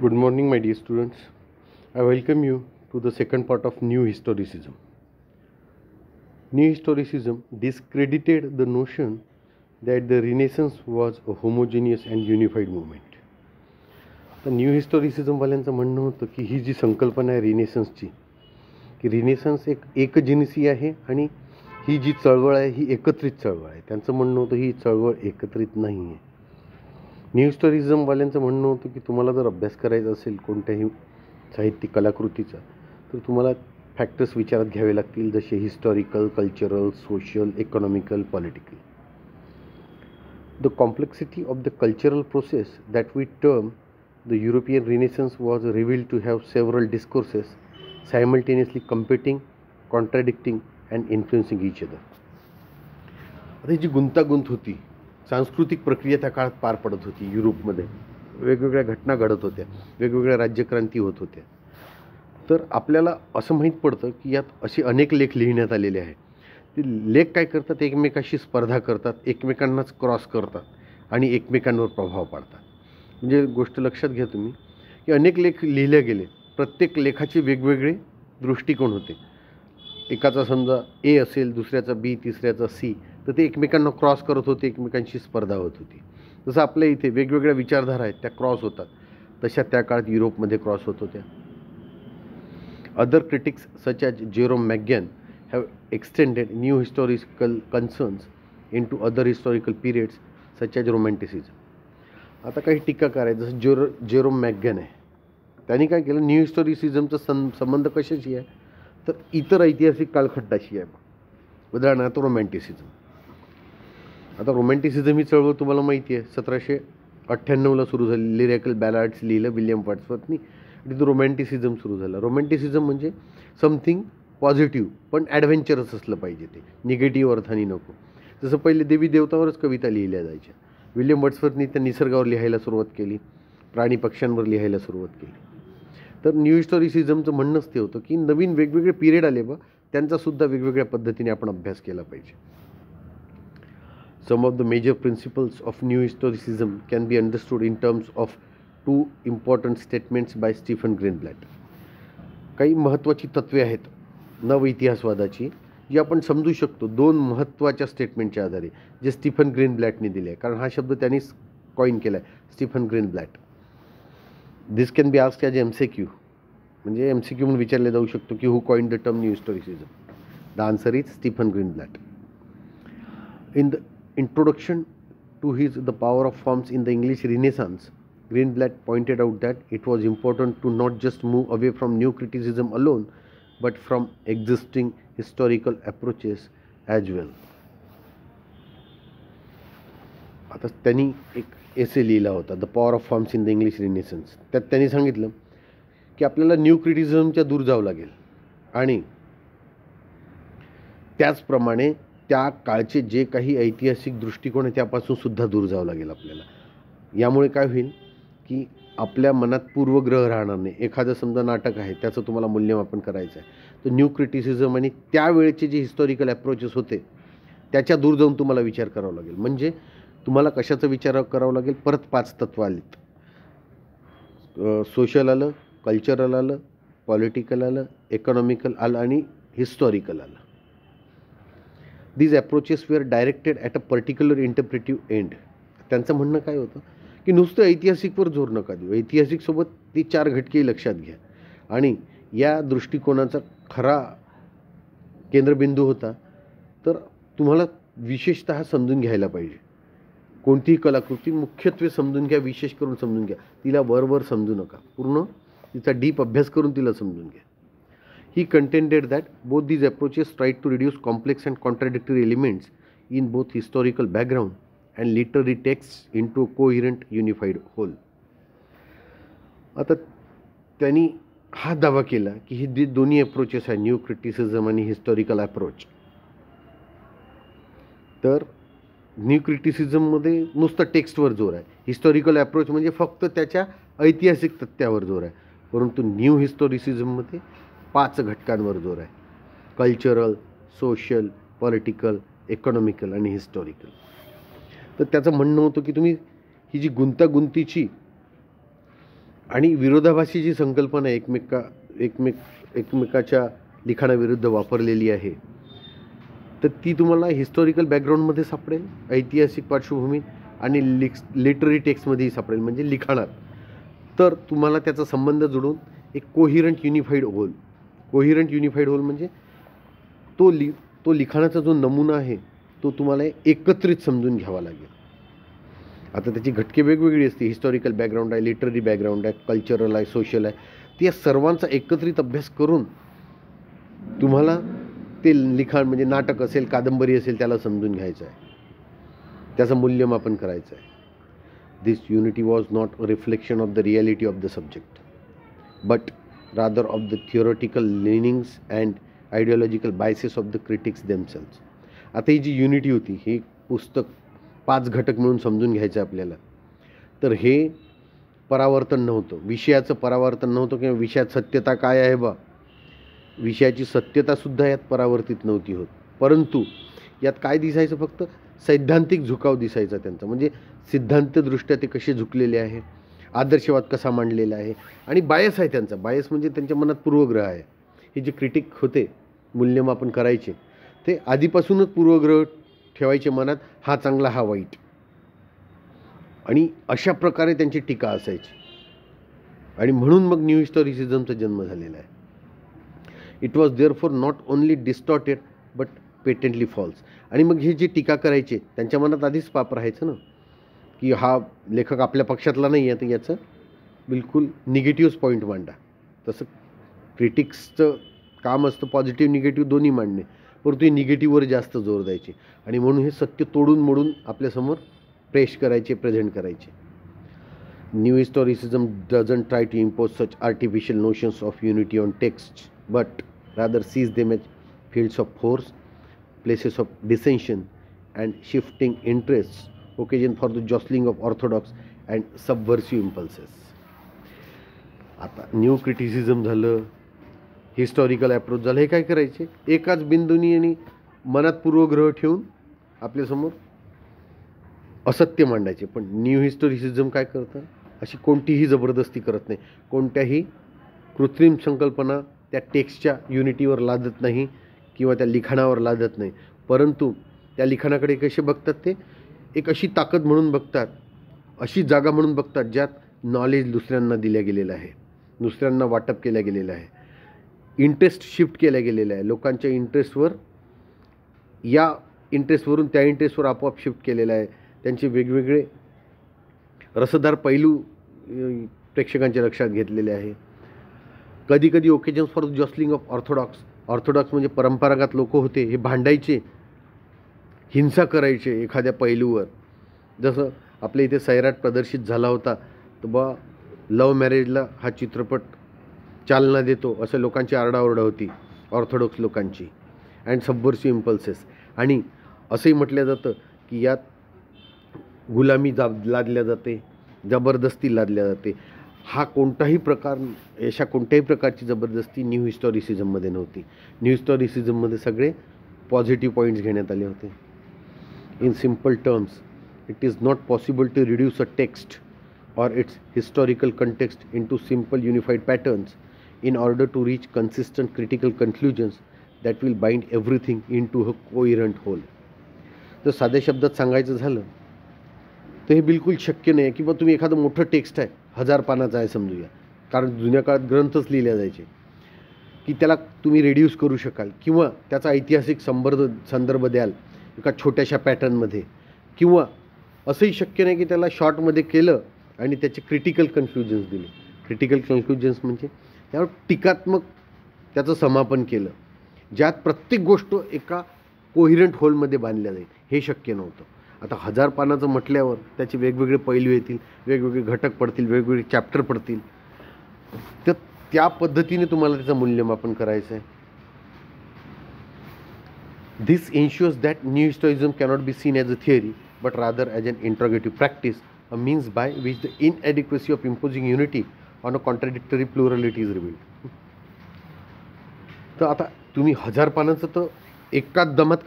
Good morning, my dear students. I welcome you to the second part of New Historicism. New Historicism discredited the notion that the Renaissance was a homogeneous and unified movement. तर new हिस्टोरिसिझमवाल्यांचं म्हणणं होतं की ही जी संकल्पना आहे रिनेसन्सची, की रिनेसन्स एकजिनसी आहे आणि ही जी चळवळ आहे ही एकत्रित चळवळ आहे. त्यांचं म्हणणं होतं ही चळवळ एकत्रित नाही आहे. न्यू हिस्टोरिझमवाल्यांचं म्हणणं होतं की तुम्हाला जर अभ्यास करायचा असेल कोणत्याही साहित्यिक कलाकृतीचा तर तुम्हाला फॅक्टर्स विचारात घ्यावे लागतील, जसे historical, cultural, social, economical, political. The complexity of the cultural process that we term the European Renaissance was revealed to have several discourses simultaneously competing, contradicting and influencing each other. आता ही जी गुंतागुंत होती, सांस्कृतिक प्रक्रिया त्या काळात पार पडत होती. युरोपमध्ये वेगवेगळ्या घटना घडत होत्या, वेगवेगळ्या राज्यक्रांती होत होत्या. तर आपल्याला असं माहीत पडतं की यात असे अनेक लेख लिहिण्यात आलेले आहेत. ते लेख काय करतात, एकमेकाशी स्पर्धा करतात, एकमेकांनाच क्रॉस करतात आणि एकमेकांवर प्रभाव पाडतात. म्हणजे गोष्ट लक्षात घ्या तुम्ही की अनेक लेख लिहिले गेले, प्रत्येक लेखाचे वेगवेगळे दृष्टिकोन होते. एकाचा समजा ए असेल, दुसऱ्याचा बी, तिसऱ्याचा सी, तर ते एकमेकांना क्रॉस करत होते, एकमेकांशी स्पर्धा होत होती. जसं आपल्या इथे वेगवेगळ्या विचारधारा आहेत त्या क्रॉस होतात, तशा त्या काळात युरोपमध्ये क्रॉस होत होत्या. Other critics such as Jerome McGann have extended new historical concerns into other historical periods such as romanticism. आता काही टीकाकार आहेत, जसं जेरोम मॅगॅन आहे, त्यांनी काय केलं, न्यू हिस्टॉरिसिझमचा संबंध कशाशी आहे तर इतर ऐतिहासिक कालखंडाशी आहे. उदाहरणार्थ रोमॅन्टिसिझम. आता रोमॅन्टिसिझम ही चळवळ तुम्हाला माहिती आहे 1798ला सुरू झाली. लिरिकल बॅलाड्स लिहिलं विल्यम वर्ड्सवर्थनी, तिथं रोमॅन्टिसिझम सुरू झालं. रोमॅन्टिसिझम म्हणजे समथिंग पॉझिटिव्ह पण ॲडव्हेंचरस असलं पाहिजे, ते निगेटिव्ह अर्थाने नको. जसं पहिले देवी देवतावरच कविता लिहिल्या जायच्या. विल्यम वर्ड्सवर्थनी त्या निसर्गावर लिहायला सुरुवात केली, प्राणी पक्ष्यांवर लिहायला सुरुवात केली. तर न्यू हिस्टॉरिसिझमचं म्हणणंच ते होतं की नवीन वेगवेगळे पिरियड आले बा, त्यांचासुद्धा वेगवेगळ्या पद्धतीने आपण अभ्यास केला पाहिजे. Some of the major principles of New Historicism can be understood in terms of two important statements by Stephen Greenblatt. काही महत्त्वाची तत्त्वे आहेत नव इतिहासवादाची, जी आपण समजू शकतो दोन महत्त्वाच्या स्टेटमेंटच्या आधारे, जे स्टीफन ग्रीनब्लॅटने दिले आहे. कारण हा शब्द त्यांनीच कॉइन केला आहे, Stephen Greenblatt. This can be asked as MCQ, म्हणजे MCQ म्हणून विचारले जाऊ शकतो की who coined the term new historicism. The answer is Stephen Greenblatt. In the introduction to his The Power of Forms in the English Renaissance, Greenblatt pointed out that it was important to not just move away from new criticism alone, but from existing historical approaches as well. आता त्यांनी एक essay लिहिला होता, the power of forms in the English Renaissance. त्यात त्यांनी सांगितलं की आपल्याला न्यू क्रिटिसिझमच्या दूर जावं लागेल आणि त्याचप्रमाणे त्या काळचे जे काही ऐतिहासिक दृष्टिकोन आहे त्यापासून सुद्धा दूर जावं लागेल आपल्याला. यामुळे काय होईल की आपल्या मनात पूर्वग्रह राहणार नाही. एखादं समजा नाटक आहे, त्याचं तुम्हाला मूल्यमापन करायचं आहे, तर न्यू क्रिटिसिझम आणि त्यावेळेचे जे हिस्टॉरिकल अप्रोचेस होते त्याच्या दूर जाऊन तुम्हाला विचार करावा लागेल. म्हणजे तुम्हाला कशाचा विचार करावा लागेल, परत 5 तत्त्व आलीत. सोशल आलं, कल्चरल आलं, पॉलिटिकल आलं, इकॉनॉमिकल आलं आणि हिस्टॉरिकल आलं. These approaches were directed at a particular interpretive end. त्यांचं म्हणणं काय होतं की नुसतं ऐतिहासिकवर जोर नका देऊ, ऐतिहासिकसोबत ती 4 घटके लक्षात घ्या. आणि या दृष्टिकोनाचा खरा केंद्रबिंदू होता तर तुम्हाला विशेषतः समजून घ्यायला पाहिजे. कोणतीही कलाकृती मुख्यत्वे समजून घ्या, विशेष करून समजून घ्या. तिला वर समजू नका, पूर्ण तिचा डीप अभ्यास करून तिला समजून घ्या. He contended that both these approaches tried to reduce complex and contradictory elements in both historical background and literary texts into a coherent, unified whole. आता त्यांनी हा दावा केला की हे दोन्ही अप्रोचेस आहे, न्यू क्रिटिसिझम आणि हिस्टॉरिकल अप्रोच. तर न्यू क्रिटिसिझममध्ये नुसतं टेक्स्टवर जोर आहे, हिस्टॉरिकल अप्रोच म्हणजे फक्त त्याच्या ऐतिहासिक तथ्यावर जोर आहे. परंतु न्यू हिस्टॉरिसिझममध्ये 5 घटकांवर जोर आहे, कल्चरल, सोशल, पॉलिटिकल, इकॉनॉमिकल आणि हिस्टॉरिकल. तर त्याचं म्हणणं होतं की तुम्ही ही जी गुंतागुंतीची आणि विरोधाभासी जी संकल्पना एकमेकाच्या लिखाणाविरुद्ध वापरलेली आहे, तर ती तुम्हाला हिस्टॉरिकल बॅकग्राऊंडमध्ये सापडेल, ऐतिहासिक पार्श्वभूमीत आणि लिटररी टेक्स्टमध्येही सापडेल, म्हणजे लिखाणात. तर तुम्हाला त्याचा संबंध जोडून एक कोहिरंट युनिफाईड होल म्हणजे तो लिखाणाचा जो नमुना आहे तो तुम्हाला एकत्रित समजून घ्यावा लागेल. आता त्याची घटके वेगवेगळी असते. हिस्टॉरिकल बॅकग्राऊंड आहे, लिटररी बॅकग्राऊंड आहे, कल्चरल आहे, सोशल आहे. त्या सर्वांचा एकत्रित अभ्यास करून तुम्हाला ते लिखाण म्हणजे नाटक असेल, कादंबरी असेल, त्याला समजून घ्यायचं आहे, त्याचं मूल्यमापन करायचं आहे. This unity was not a reflection of the reality of the subject but rather of the theoretical leanings and ideological biases of the critics themselves. आता ही जी युनिटी होती, ही पुस्तक 5 घटक मिळून समजून घ्यायचं आपल्याला. तर हे परावर्तन नव्हतं, विषयाचं परावर्तन नव्हतं, किंवा विषयात सत्यता काय आहे बा, विषयाची सत्यतासुद्धा यात परावर्तित नव्हती होत. परंतु यात काय दिसायचं, फक्त सैद्धांतिक झुकाव दिसायचा त्यांचा, म्हणजे सिद्धांतदृष्ट्या ते कसे झुकलेले आहे, आदर्शवाद कसा मांडलेला आहे, आणि बायस आहे त्यांचा. बायस म्हणजे त्यांच्या मनात पूर्वग्रह आहे. हे जे क्रिटिक होते, मूल्यमापन करायचे, ते आधीपासूनच पूर्वग्रह ठेवायचे मनात, हा चांगला हा वाईट, आणि अशा प्रकारे त्यांची टीका असायची. आणि म्हणून मग न्यू हिस्टॉरिसिझमचा जन्म झालेला आहे. It was therefore not only distorted but patently false. आणि मग हे जे टीका करायचे त्यांच्या मनात आधीच पाप राहायचं ना, की हा लेखक आपल्या पक्षातला नाही आहे, तर याचं बिलकुल निगेटिव्ह पॉईंट मांडा. तसं क्रिटिक्सचं काम असतं पॉझिटिव्ह निगेटिव्ह दोन्ही मांडणे, परंतु हे निगेटिव्हवर जास्त जोर द्यायचे. आणि म्हणून हे सत्य तोडून मोडून आपल्यासमोर पेश करायचे, प्रेझेंट करायचे. New historicism doesn't try to impose such artificial notions of unity on text but rather sees them as fields of force, places of dissension and shifting interests, occasion for the jostling of orthodox and subversive impulses. आता new criticism झालं, historical approach झालं, हे काय करायचे, एकाच बिंदूनी आणि मनात पूर्वग्रह ठेवून आपल्यासमोर असत्य मांडायचे. पण न्यू हिस्टॉरिसिझम काय करतं, अशी कोणतीही जबरदस्ती करत नाही, कोणत्याही कृत्रिम संकल्पना त्या टेक्स्टच्या युनिटीवर लादत नाही किंवा त्या लिखाणावर लादत नाही, परंतु त्या लिखाणाकडे कसे बघतात, ते एक अशी ताकद म्हणून बघतात, अशी जागा म्हणून बघतात, ज्यात नॉलेज दुसऱ्यांना दिल्या गेलेलं आहे, दुसऱ्यांना वाटप केल्या गेलेलं आहे, इंटरेस्ट शिफ्ट केल्या गेलेलं आहे, लोकांच्या इंटरेस्टवर या इंटरेस्टवरून त्या इंटरेस्टवर आपोआप शिफ्ट केलेलं आहे. त्यांचे वेगवेगळे रसदार पैलू प्रेक्षकांच्या लक्षात घेतलेले आहे. कधी कधी occasions for the jostling of orthodox म्हणजे परंपरागत लोक होते, हे भांडायचे, हिंसा करायचे एखाद्या पैलूवर. जसं आपल्या इथे सैराट प्रदर्शित झाला होता, तर बा लव्ह मॅरेजला हा चित्रपट चालना देतो, असं लोकांची आरडाओरडा होती, ऑर्थोडॉक्स लोकांची, अँड सबवर्सिव्ह इम्पल्सेस. आणि असंही म्हटलं जातं की यात गुलामी लादल्या जाते, जबरदस्ती लादल्या जाते. अशा कोणत्याही प्रकारची जबरदस्ती न्यू हिस्टॉरिसिझममध्ये नव्हती. न्यू हिस्टॉरिसिझममध्ये सगळे पॉझिटिव्ह पॉईंट्स घेण्यात आले होते. In simple terms, it is not possible to reduce a text or its historical context into simple unified patterns in order to reach consistent critical conclusions that will bind everything into a coherent whole. तर साध्या शब्दात सांगायचं झालं तर हे बिलकुल शक्य नाही की बा तुम्ही एखादं मोठं टेक्स्ट आहे, 1000 पानाचं आहे समजूया, कारण जुन्या काळात ग्रंथच लिहिले जायचे, की त्याला तुम्ही रिड्यूस करू शकाल किंवा त्याचा ऐतिहासिक संदर्भ द्याल एका छोट्याशा पॅटर्नमध्ये, किंवा असंही शक्य नाही की त्याला शॉर्टमध्ये केलं आणि त्याचे क्रिटिकल कन्क्लुजन्स दिले. क्रिटिकल कन्क्लुजन्स म्हणजे त्यावर टीकात्मक त्याचं समापन केलं, ज्यात प्रत्येक गोष्ट एका कोहिरंट होलमध्ये बांधल्या जाईल. हे शक्य नव्हतं. आता 1000 पानाचं म्हटल्यावर त्याचे वेगवेगळे पैलू येतील, वेगवेगळे घटक पडतील, वेगवेगळे चॅप्टर पडतील, तर त्या पद्धतीने तुम्हाला त्याचं मूल्यमापन करायचं आहे. This ensures that new historicism cannot be seen as a theory but rather as an interrogative practice, a means by which the inadequacy of imposing unity on a contradictory plurality is revealed. तर आता तुम्ही 1000 पानाचं तर एकाच दमात